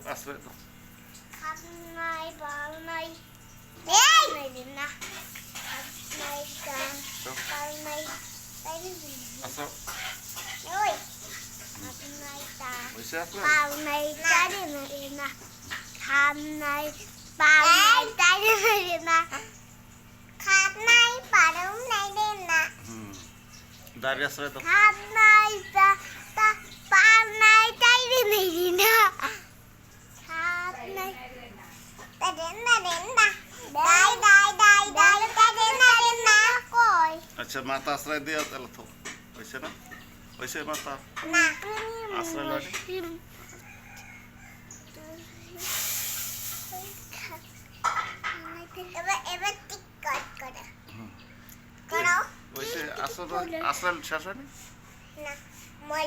আশ্রয় দাও। খাপ নাই বাল নাই এই নাই দিন না খাপ নাই বাল নাই তাই দিন আচ্ছা ওই খাপ নাই হয়েছে আশ্রয়? বাল নাই তাই দিন না খাপ নাই বাল নাই তাই দিন না খাপ নাই বাল নাই দিন না দাঁড়িয়ে আশ্রয় দাও। খাপ নাই বাল নাই তাই দিন না খাপ নাই আচ্ছা মাথা আশ্রয় দিয়ে তাহলে তো হয়েছে না? হয়েছে মাথা আশ্রয় লাগে। হয়েছে আশ্রয় শেষ হয়নি?